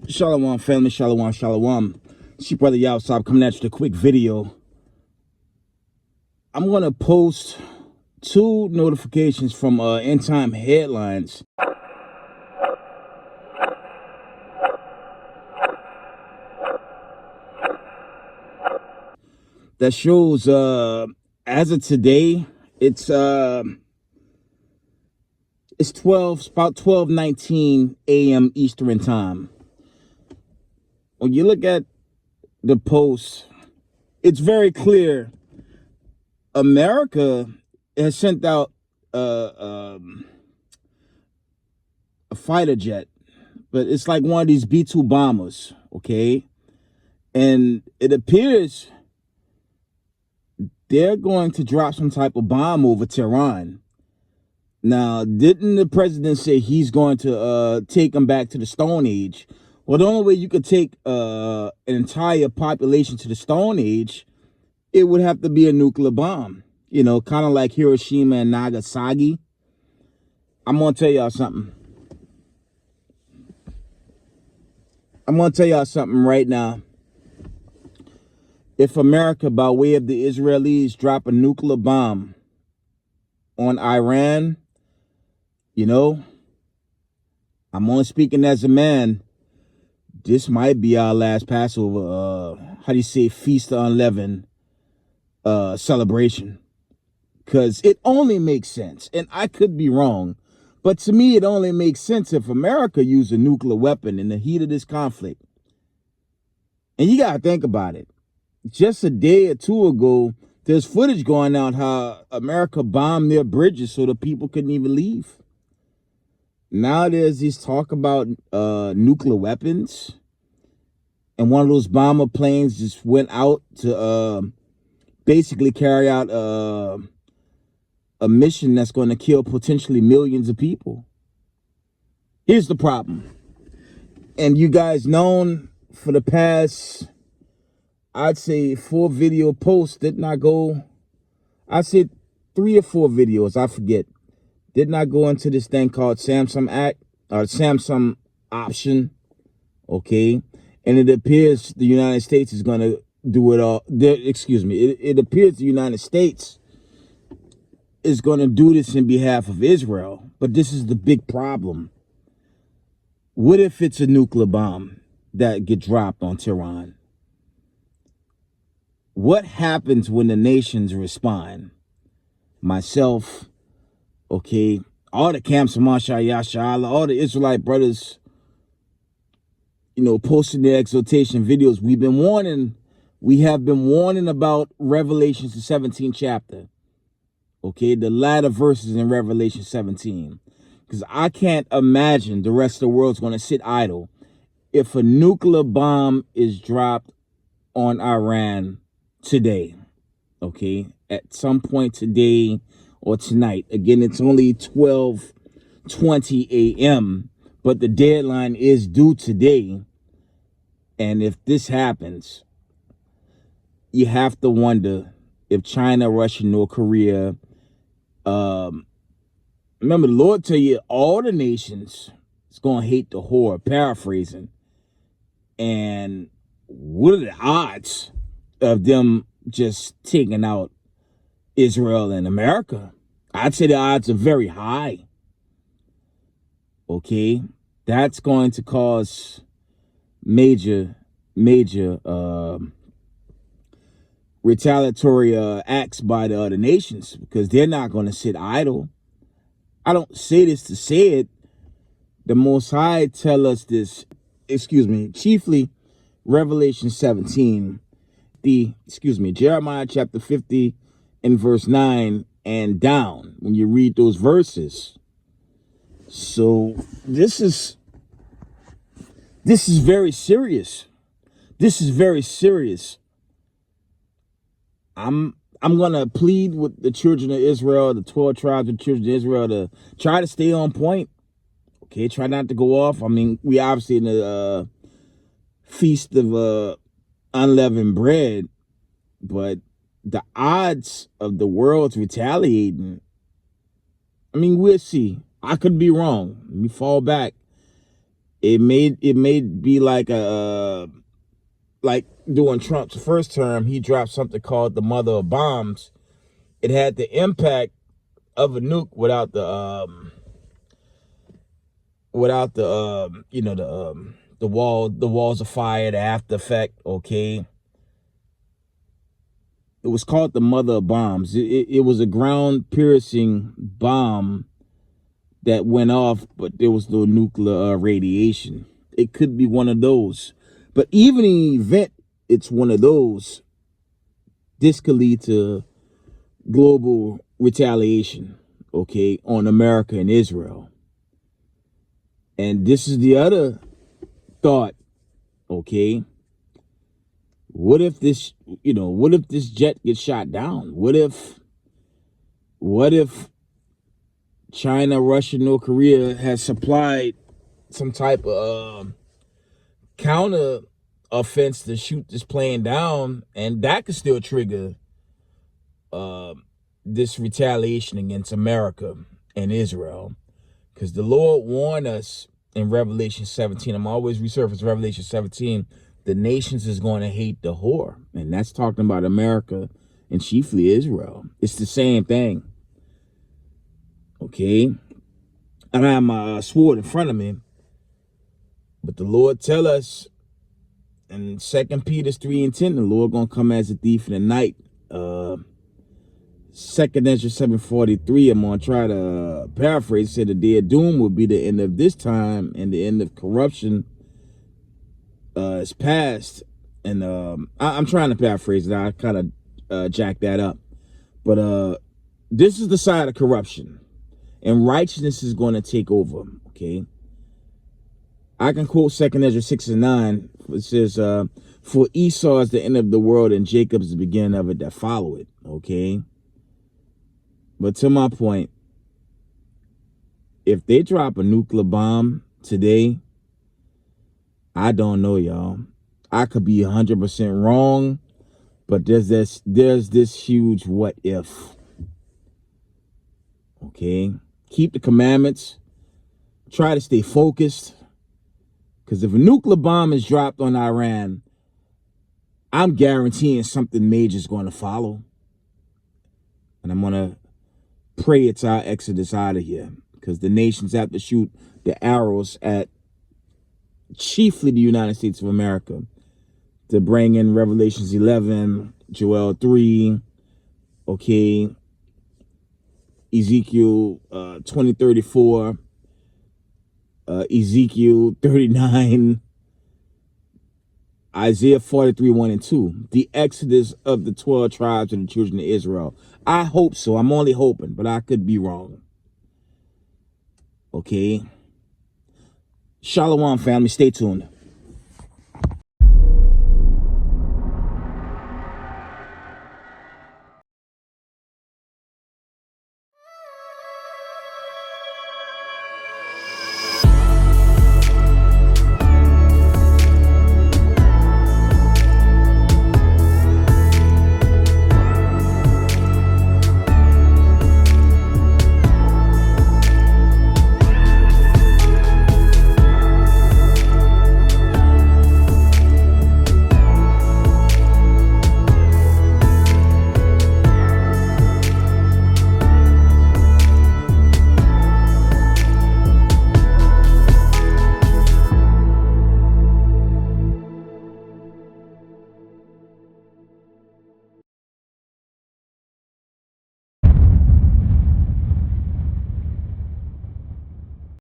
Shalom family, shalom, shalom. It's your brother Yawsab coming at you with a quick video. I'm going to post two notifications from End Time Headlines that shows as of today, it's about 12:19 a.m. Eastern time. When you look at the post, it's very clear America has sent out a fighter jet, but it's like one of these B-2 bombers, okay? And it appears they're going to drop some type of bomb over Tehran. Now, didn't the president say he's going to take them back to the Stone Age? Well, the only way you could take an entire population to the Stone Age, it would have to be a nuclear bomb. You know, kind of like Hiroshima and Nagasaki. I'm going to tell y'all something. Right now. If America, by way of the Israelis, drop a nuclear bomb on Iran, you know, I'm only speaking as a man. This might be our last Passover, how do you say, Feast of Unleavened celebration. Because it only makes sense, and I could be wrong, but to me it only makes sense if America used a nuclear weapon in the heat of this conflict. And you got to think about it. Just a day or two ago, there's footage going out how America bombed their bridges so the people couldn't even leave. Now there's this talk about nuclear weapons. And one of those bomber planes just went out to basically carry out a mission that's going to kill potentially millions of people. Here's the problem. And you guys known for the past, I'd say 4 video posts did not go, I said 3 or 4 videos, I forget, did not go into this thing called Samsung Act or Samsung option, okay? And it appears the United States is going to do it all. It appears the United States is going to do this in behalf of Israel. But this is the big problem. What if it's a nuclear bomb that get dropped on Tehran? What happens when the nations respond? Myself, okay, all the camps of Masha Yashala, all the Israelite brothers, you know, posting their exhortation videos. We have been warning about Revelations, the 17th chapter. Okay, the latter verses in Revelation 17. Because I can't imagine the rest of the world's going to sit idle if a nuclear bomb is dropped on Iran today. Okay, at some point today or tonight. Again, it's only 12:20 a.m., but the deadline is due today. And if this happens, you have to wonder if China, Russia, North Korea, remember the Lord tell you all the nations is going to hate the whore, paraphrasing. And what are the odds of them just taking out Israel and America? I'd say the odds are very high. Okay, that's going to cause major retaliatory acts by the other nations, because they're not going to sit idle. I don't say this to say it. The Most High tell us this, chiefly Revelation 17, Jeremiah chapter 50 and verse 9 and down, when you read those verses. So this is very serious. This is very serious. I'm going to plead with the children of Israel, the 12 tribes of the children of Israel, to try to stay on point. Okay, try not to go off. I mean, we obviously in the feast of unleavened bread, but the odds of the world's retaliating, I mean, we'll see. I could be wrong. Let me fall back. It may be like like during Trump's first term, he dropped something called the mother of bombs. It had the impact of a nuke without the the walls of fire, the after effect. Okay, it was called the mother of bombs. It was a ground piercing bomb that went off, but there was no nuclear radiation. It could be one of those. But even in the event it's one of those, this could lead to global retaliation, okay, on America and Israel. And this is the other thought, okay. What if this jet gets shot down? What if China, Russia, North Korea has supplied some type of counter offense to shoot this plane down, and that could still trigger this retaliation against America and Israel? Because the Lord warned us in Revelation 17. I'm always resurface Revelation 17. The nations is going to hate the whore, and that's talking about America and chiefly Israel. It's the same thing. Okay, and I have my sword in front of me, but the Lord tell us in 2 Peter 3:10, the Lord gonna come as a thief in the night. 2 Ezra 7:43, I'm gonna try to paraphrase. Said the day of doom will be the end of this time, and the end of corruption is past. And I'm trying to paraphrase it. I kind of jack that up, but this is the side of corruption, and righteousness is going to take over. Okay, I can quote 2 Ezra 6:9. It says, "For Esau is the end of the world, and Jacob is the beginning of it that follow it." Okay, but to my point, if they drop a nuclear bomb today, I don't know, y'all. I could be 100% wrong, but there's this huge what if. Okay, keep the commandments. Try to stay focused, because if a nuclear bomb is dropped on Iran, I'm guaranteeing something major is going to follow, and I'm going to pray it's our exodus out of here, because the nations have to shoot the arrows at chiefly the United States of America to bring in Revelations 11, Joel 3, okay, Ezekiel 20:34, Ezekiel 39, Isaiah 43:1 and 2. The exodus of the 12 tribes of the children of Israel. I hope so. I'm only hoping, but I could be wrong. Okay. Shalom, family. Stay tuned.